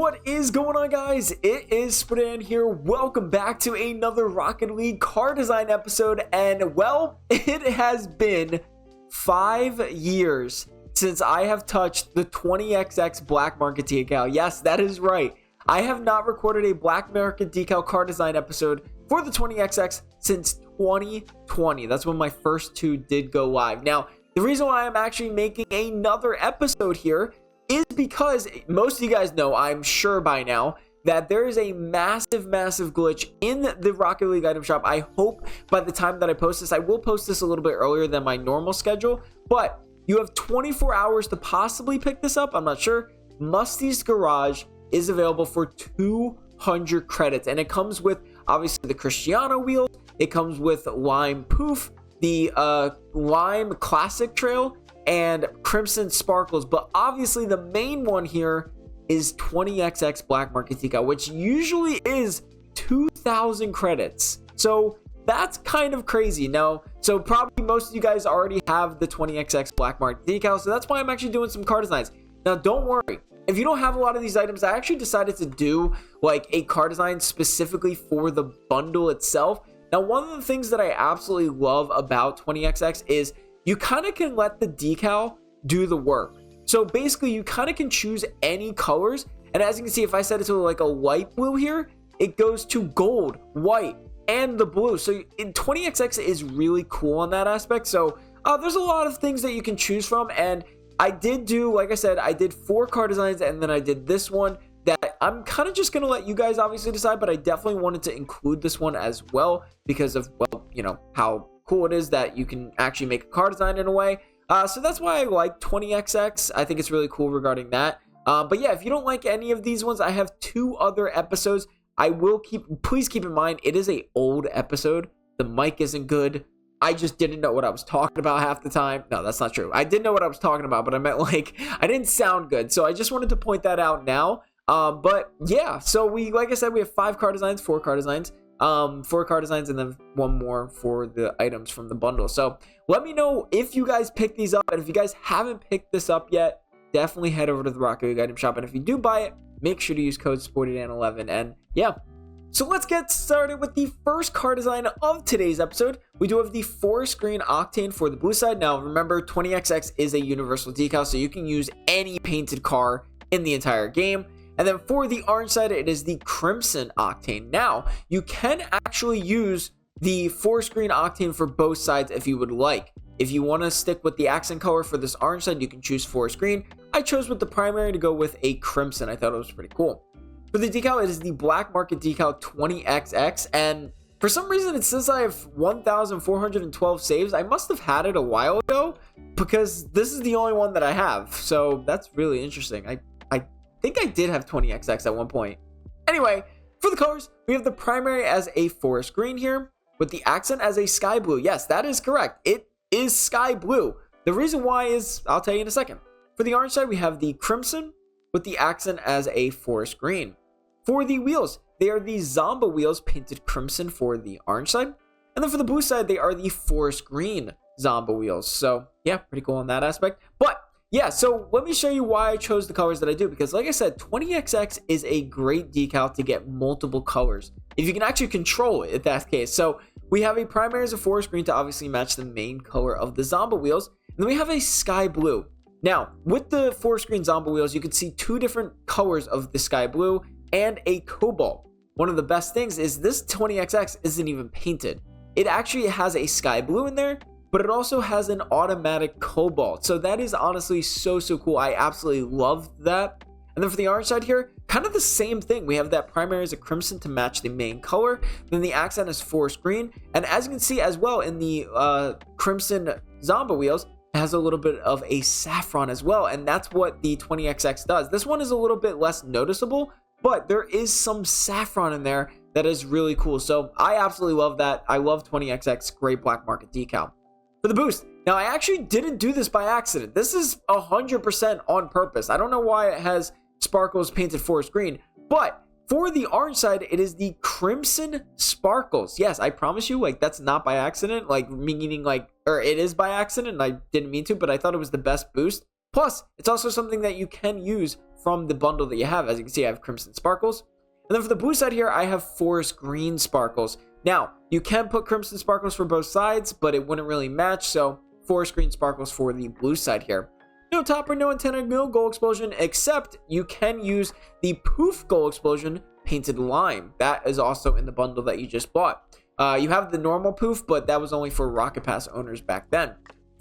What is going on, guys? It is Spritan here. Welcome back to another Rocket League car design episode. And well, it has been 5 years since I have touched the 20XX black market decal. Yes, that is right. I have not recorded a black market decal car design episode for the 20XX since 2020. That's when my first two did go live. Now, the reason why I'm actually making another episode here is because most of you guys know, I'm sure by now, that there is a massive glitch in the Rocket League item shop. I hope by the time that I post this, I will post this a little bit earlier than my normal schedule, but you have 24 hours to possibly pick this up. I'm not sure. Musty's Garage is available for 200 credits, and it comes with obviously the Cristiano wheels. It comes with Lime Poof, the Lime Classic Trail, and Crimson Sparkles, but obviously the main one here is 20XX black market decal, which usually is 2,000 credits. So that's kind of crazy. Now, so probably most of you guys already have the 20XX black market decal, so that's why I'm actually doing some car designs. Now, don't worry. If you don't have a lot of these items, I actually decided to do like a car design specifically for the bundle itself. Now, one of the things that I absolutely love about 20XX is you kind of can let the decal do the work. So basically, you kind of can choose any colors. And as you can see, if I set it to like a light blue here, it goes to gold, white, and the blue. So in 20XX is really cool on that aspect. So there's a lot of things that you can choose from. And I did do, like I said, I did 4 car designs, and then I did this one that I'm kind of just going to let you guys obviously decide. But I definitely wanted to include this one as well because of, well, you know, how cool it is that you can actually make a car design in a way. So that's why I like 20XX. I think it's really cool regarding that. But yeah, if you don't like any of these ones, I have 2 other episodes. Please keep in mind, it is a old episode. The mic isn't good. I just didn't know what I was talking about half the time. No, that's not true. I did know what I was talking about, but I meant like I didn't sound good. So I just wanted to point that out now. But yeah, so like I said, we have 5 car designs, 4 car designs. 4 car designs, and then 1 more for the items from the bundle. So let me know if you guys pick these up, and if you guys haven't picked this up yet, definitely head over to the Rocket League item shop, and if you do buy it, make sure to use code SPORTYDAN11. And yeah, so let's get started with the first car design of today's episode. We do have the forest green octane for the blue side. Now remember, 20XX is a universal decal, so you can use any painted car in the entire game. And then for the orange side, it is the crimson octane. Now, you can actually use the forest green octane for both sides if you would like. If you want to stick with the accent color for this orange side, you can choose forest green. I chose with the primary to go with a crimson. I thought it was pretty cool. For the decal, it is the black market decal 20XX. And for some reason, it says I have 1,412 saves. I must have had it a while ago because this is the only one that I have. So that's really interesting. I think I did have 20XX at one point. Anyway, for the colors, we have the primary as a forest green here with the accent as a sky blue. Yes, that is correct. It is sky blue. The reason why is, I'll tell you in a second. For the orange side, we have the crimson with the accent as a forest green. For the wheels, they are the Zomba wheels painted crimson for the orange side. And then for the blue side, they are the forest green Zomba wheels. So yeah, pretty cool on that aspect. But yeah, so let me show you why I chose the colors that I do, because like I said, 20XX is a great decal to get multiple colors if you can actually control it in that case. So we have a primary as a forest green to obviously match the main color of the Zomba wheels, and then we have a sky blue. Now, with the forest green Zomba wheels, you can see 2 different colors of the sky blue and a cobalt. One of the best things is this 20XX isn't even painted. It actually has a sky blue in there, but it also has an automatic cobalt. So that is honestly so cool. I absolutely love that. And then for the orange side here, kind of the same thing. We have that primary as a crimson to match the main color. Then the accent is forest green. And as you can see as well in the crimson Zomba wheels, it has a little bit of a saffron as well. And that's what the 20XX does. This one is a little bit less noticeable, but there is some saffron in there that is really cool. So I absolutely love that. I love 20XX, great black market decal. For the boost, now I actually didn't do this by accident. This is 100% on purpose. I don't know why it has sparkles painted forest green, but for the orange side, it is the crimson sparkles. Yes, I promise you, like that's not by accident, like meaning like, or it is by accident. I didn't mean to, but I thought it was the best boost. Plus, it's also something that you can use from the bundle that you have. As you can see, I have Crimson Sparkles. And then for the blue side here, I have Forest Green Sparkles. Now, you can put Crimson Sparkles for both sides, but it wouldn't really match, so Forest Green Sparkles for the blue side here. No topper, no antenna, no Gold Explosion, except you can use the Poof Gold Explosion Painted Lime. That is also in the bundle that you just bought. You have the normal Poof, but that was only for Rocket Pass owners back then.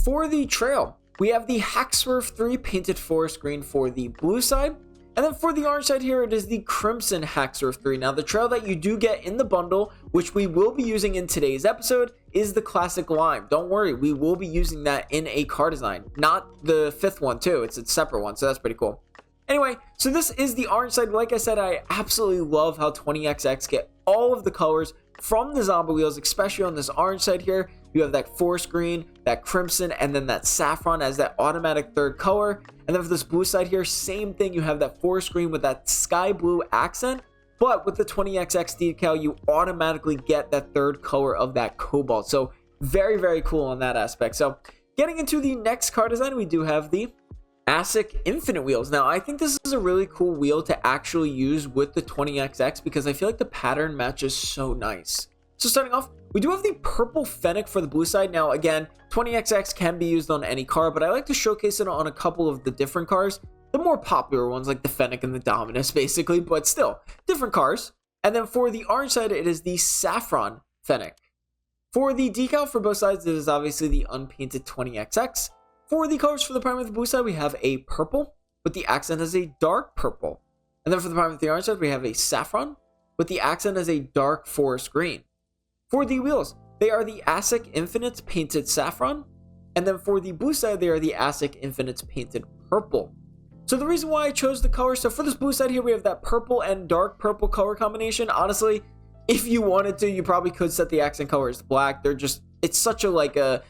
For the trail, we have the Hackswerve 3 Painted Forest Green for the blue side. And then for the orange side here, it is the Crimson Hackswerve 3. Now, the trail that you do get in the bundle, which we will be using in today's episode, is the Classic Lime. Don't worry, we will be using that in a car design. Not the fifth one, too. It's a separate one, so that's pretty cool. Anyway, so this is the orange side. Like I said, I absolutely love how 20XX get all of the colors from the zombie wheels, especially on this orange side here. You have that forest green, that crimson, and then that saffron as that automatic third color. And then for this blue side here, same thing. You have that forest green with that sky blue accent. But with the 20XX decal, you automatically get that third color of that cobalt. So very, very cool on that aspect. So getting into the next car design, we do have the ASIC Infinite wheels. Now, I think this is a really cool wheel to actually use with the 20XX because I feel like the pattern matches so nice. So starting off, we do have the purple Fennec for the blue side. Now, again, 20XX can be used on any car, but I like to showcase it on a couple of the different cars. The more popular ones like the Fennec and the Dominus, basically, but still, different cars. And then for the orange side, it is the Saffron Fennec. For the decal for both sides, it is obviously the unpainted 20XX. For the colors for the prime with the blue side, we have a purple, with the accent as a dark purple. And then for the prime with the orange side, we have a saffron, with the accent as a dark forest green. For the wheels, they are the ASIC Infinite Painted Saffron. And then for the blue side, they are the ASIC Infinite Painted Purple. So the reason why I chose the color, so for this blue side here, we have that purple and dark purple color combination. Honestly, if you wanted to, you probably could set the accent color as black. They're just, it's such a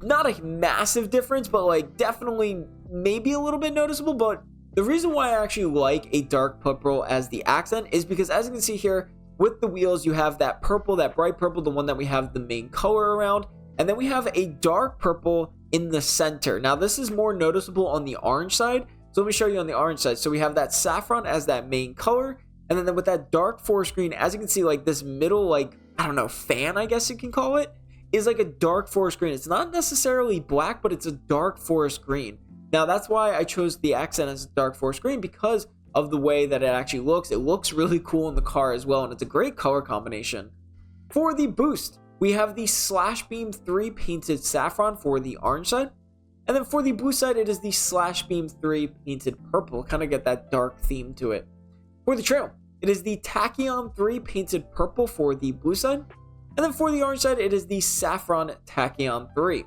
not a massive difference, but like definitely maybe a little bit noticeable. But the reason why I actually like a dark purple as the accent is because, as you can see here, with the wheels, you have that purple, that bright purple, the one that we have the main color around. And then we have a dark purple in the center. Now, this is more noticeable on the orange side. So let me show you on the orange side. So we have that saffron as that main color. And then with that dark forest green, as you can see, like this middle, like, I don't know, fan, I guess you can call it, is like a dark forest green. It's not necessarily black, but it's a dark forest green. Now, that's why I chose the accent as dark forest green, because of the way that it actually looks. It looks really cool in the car as well, and it's a great color combination. For the boost, we have the Slash Beam 3 Painted Saffron for the orange side. And then for the blue side, it is the Slash Beam 3 Painted Purple. Kind of get that dark theme to it. For the trail, it is the Tachyon 3 Painted Purple for the blue side. And then for the orange side, it is the Saffron Tachyon 3.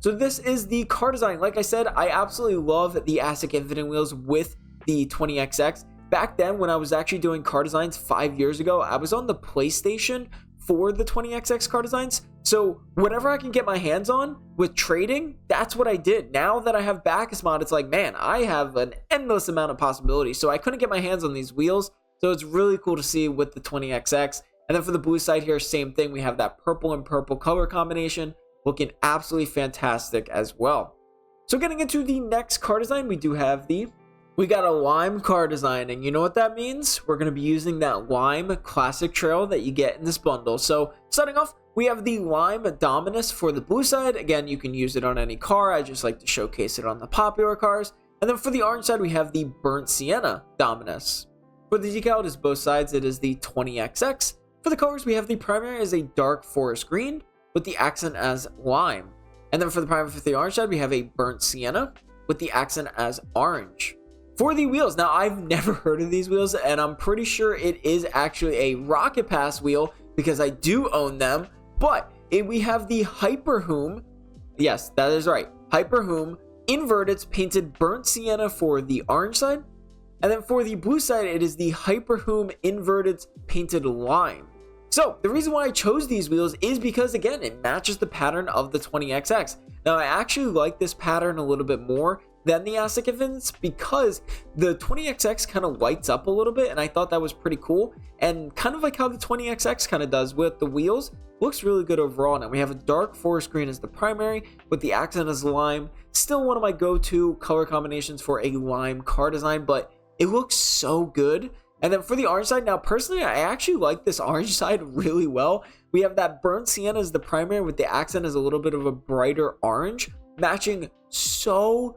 So this is the car design. Like I said, I absolutely love the ASIC Infinite wheels with the 20XX. Back then, when I was actually doing car designs 5 years ago, I was on the PlayStation for the 20XX car designs. So whatever I can get my hands on with trading, that's what I did. Now that I have Bacchus mod, it's like, man, I have an endless amount of possibilities. So I couldn't get my hands on these wheels. So it's really cool to see with the 20XX. And then for the blue side here, same thing. We have that purple and purple color combination looking absolutely fantastic as well. So getting into the next car design, we got a lime car design, and you know what that means? We're going to be using that lime classic trail that you get in this bundle. So starting off, we have the lime Dominus for the blue side. Again, you can use it on any car. I just like to showcase it on the popular cars. And then for the orange side, we have the burnt sienna Dominus. For the decal, it is both sides. It is the 20XX. For the colors, we have the primary as a dark forest green with the accent as lime. And then for the primary for the orange side, we have a burnt sienna with the accent as orange. For the wheels, now I've never heard of these wheels, and I'm pretty sure it is actually a Rocket Pass wheel because I do own them, but we have the Hyperhoom, yes, that is right, Hyperhoom Inverted Painted Burnt Sienna for the orange side, and then for the blue side, it is the Hyperhoom Inverted Painted Lime. So the reason why I chose these wheels is because, again, it matches the pattern of the 20XX. Now, I actually like this pattern a little bit more than the Aztec Infants because the 20XX kind of lights up a little bit, and I thought that was pretty cool, and kind of like how the 20XX kind of does with the wheels. Looks really good overall. Now we have a dark forest green as the primary with the accent as lime. Still one of my go-to color combinations for a lime car design, but it looks so good. And then for the orange side, now personally I actually like this orange side really well. We have that burnt sienna as the primary with the accent as a little bit of a brighter orange, matching so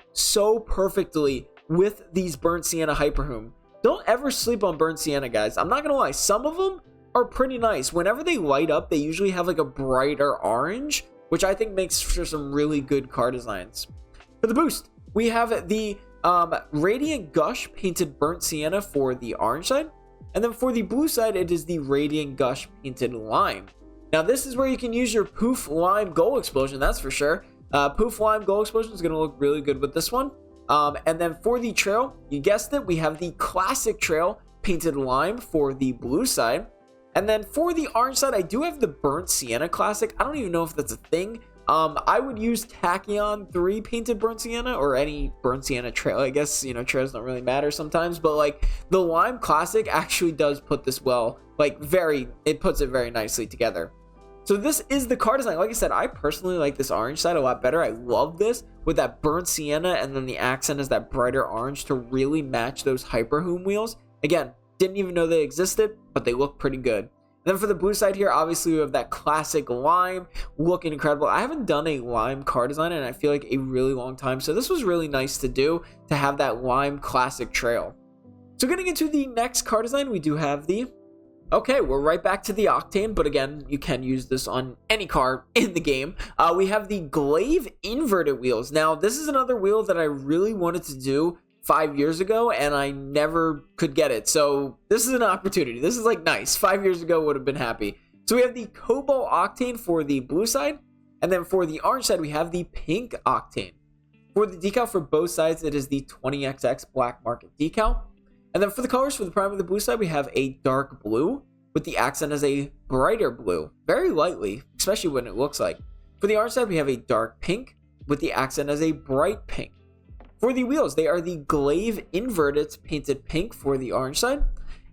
perfectly with these burnt sienna hyperhume. Don't ever sleep on burnt sienna, guys. I'm not gonna lie, some of them are pretty nice. Whenever they light up, they usually have like a brighter orange, which I think makes for some really good car designs. For the boost, we have the Radiant Gush painted burnt sienna for the orange side, and then for the blue side it is the Radiant Gush painted lime. Now this is where you can use your Poof Lime Goal Explosion, that's for sure. Poof Lime Goal Explosion is going to look really good with this one. And then for the trail, you guessed it, we have the Classic Trail painted lime for the blue side. And then for the orange side, I do have the Burnt Sienna Classic. I don't even know if that's a thing. I would use Tachyon 3 painted Burnt Sienna, or any Burnt Sienna trail. I guess, you know, trails don't really matter sometimes, but like the Lime Classic actually does put this well, like it puts it very nicely together. So this is the car design. Like I said, I personally like this orange side a lot better. I love this with that burnt sienna, and then the accent is that brighter orange to really match those hyperhume wheels. Again, didn't even know they existed, but they look pretty good. And then for the blue side here, obviously we have that classic lime looking incredible. I haven't done a lime car design in I feel like a really long time, so this was really nice to do, to have that lime classic trail. So getting into the next car design, we do have the okay, we're right back to the Octane, but again, you can use this on any car in the game. We have the Glaive inverted wheels. Now, this is another wheel that I really wanted to do 5 years ago, and I never could get it. So this is an opportunity. This is like nice. 5 years ago, would have been happy. So we have the Cobalt Octane for the blue side, and then for the orange side, we have the pink Octane. For the decal for both sides, it is the 20XX Black Market decal. And then for the colors, for the prime of the blue side, we have a dark blue with the accent as a brighter blue, very lightly, especially when it looks like. For the orange side, we have a dark pink with the accent as a bright pink. For the wheels, they are the Glaive Inverted painted pink for the orange side.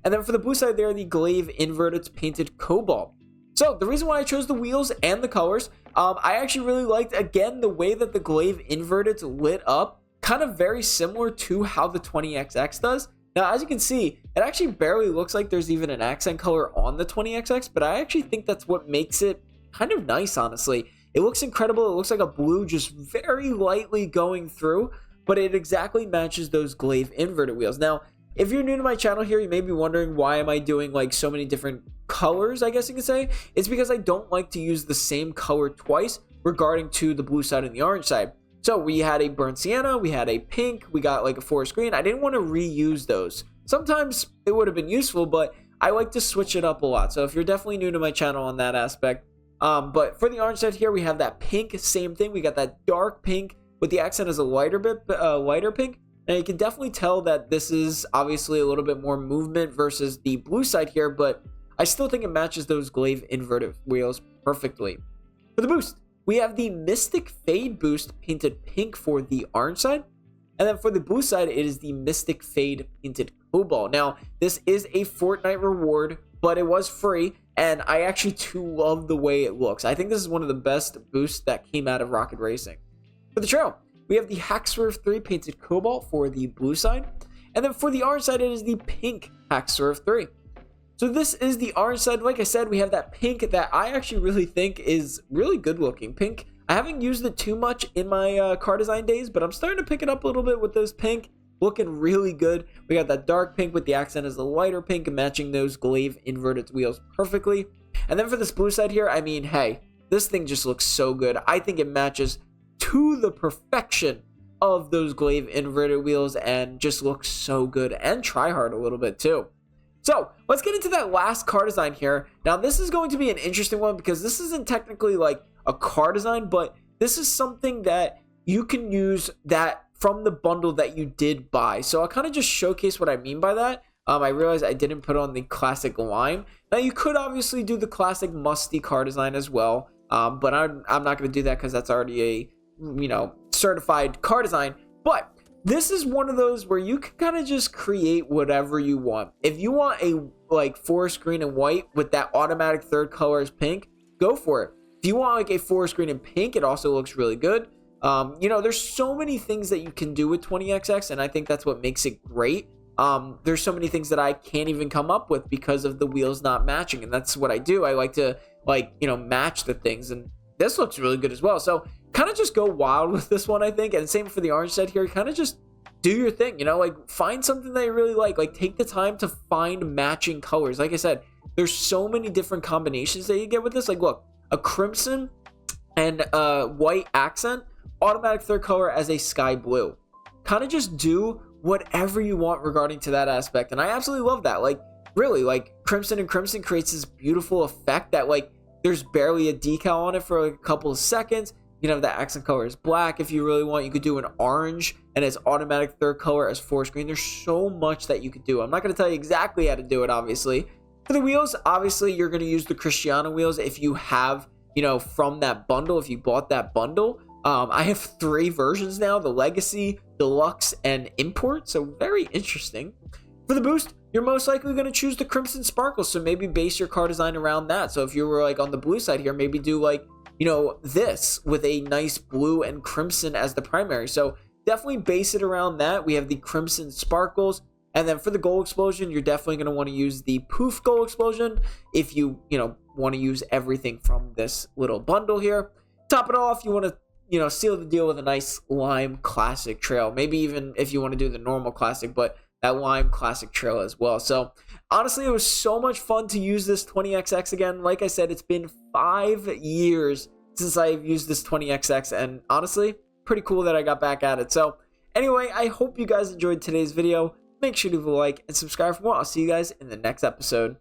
And then for the blue side, they are the Glaive Inverted painted cobalt. So the reason why I chose the wheels and the colors, I actually really liked, again, the way that the Glaive Inverted lit up, kind of very similar to how the 20XX does. Now, as you can see, it actually barely looks like there's even an accent color on the 20XX, but I actually think that's what makes it kind of nice, honestly. It looks incredible. It looks like a blue just very lightly going through, but it exactly matches those Glaive inverted wheels. Now, if you're new to my channel here, you may be wondering why am I doing like so many different colors, I guess you could say. It's because I don't like to use the same color twice regarding to the blue side and the orange side. So we had a burnt sienna, we had a pink, we got like a forest green. I didn't want to reuse those. Sometimes it would have been useful, but I like to switch it up a lot. So if you're definitely new to my channel on that aspect. But for the orange side here, we have that pink, same thing. We got that dark pink with the accent as a lighter pink. And you can definitely tell that this is obviously a little bit more movement versus the blue side here, but I still think it matches those Glaive inverted wheels perfectly. For the boost, we have the Mystic Fade boost painted pink for the orange side. And then for the blue side, it is the Mystic Fade painted cobalt. Now, this is a Fortnite reward, but it was free. And I actually too love the way it looks. I think this is one of the best boosts that came out of Rocket Racing. For the trail, we have the Hack Swerve 3 painted cobalt for the blue side. And then for the orange side, it is the pink Hack Swerve 3. So this is the orange side. Like I said, we have that pink that I actually really think is really good looking. Pink, I haven't used it too much in my car design days, but I'm starting to pick it up a little bit with those pink. Looking really good. We got that dark pink with the accent as the lighter pink, matching those Glaive inverted wheels perfectly. And then for this blue side here, I mean, hey, this thing just looks so good. I think it matches to the perfection of those Glaive inverted wheels and just looks so good, and try hard a little bit too. So let's get into that last car design here. Now this is going to be an interesting one because this isn't technically like a car design, but this is something that you can use that from the bundle that you did buy. So I'll kind of just showcase what I mean by that. I realized I didn't put on the classic lime. Now you could obviously do the classic musty car design as well, but I'm not going to do that because that's already a certified car design. But this is one of those where you can kind of just create whatever you want. If you want a like forest green and white with that automatic third color is pink, go for it. If you want like a forest green and pink, it also looks really good. You know, there's so many things that you can do with 20XX, and I think that's what makes it great. There's so many things that I can't even come up with because of the wheels not matching, and that's what I do. I like to match the things, and this looks really good as well. So kind of just go wild with this one, I think. And same for the orange set here. Kind of just do your thing, you know, like find something that you really like take the time to find matching colors. Like I said, there's so many different combinations that you get with this. Like look, a crimson and white accent, automatic third color as a sky blue. Kind of just do whatever you want regarding to that aspect, and I absolutely love that. Like really, like crimson and crimson creates this beautiful effect that like there's barely a decal on it for like a couple of seconds. You know, the accent color is black. If you really want, you could do an orange and as automatic third color as forest green. There's so much that you could do. I'm not going to tell you exactly how to do it, obviously. For the wheels, obviously you're going to use the Cristiano wheels if you have, you know, from that bundle, if you bought that bundle. I have 3 versions now, the Legacy, Deluxe, and Import, so very interesting. For the boost, you're most likely going to choose the Crimson Sparkles, so maybe base your car design around that. So if you were like on the blue side here, maybe do like, you know, this with a nice blue and crimson as the primary. So definitely base it around that. We have the Crimson Sparkles. And then for the gold explosion, you're definitely going to want to use the Poof gold explosion if you want to use everything from this little bundle here. Top it off, you want to, you know, seal the deal with a nice lime classic trail. Maybe even if you want to do the normal classic, but that lime classic trail as well. So honestly, it was so much fun to use this 20XX again. Like I said, it's been 5 years since I've used this 20XX, and honestly, pretty cool that I got back at it. So anyway, I hope you guys enjoyed today's video. Make sure to leave a like and subscribe for more. I'll see you guys in the next episode.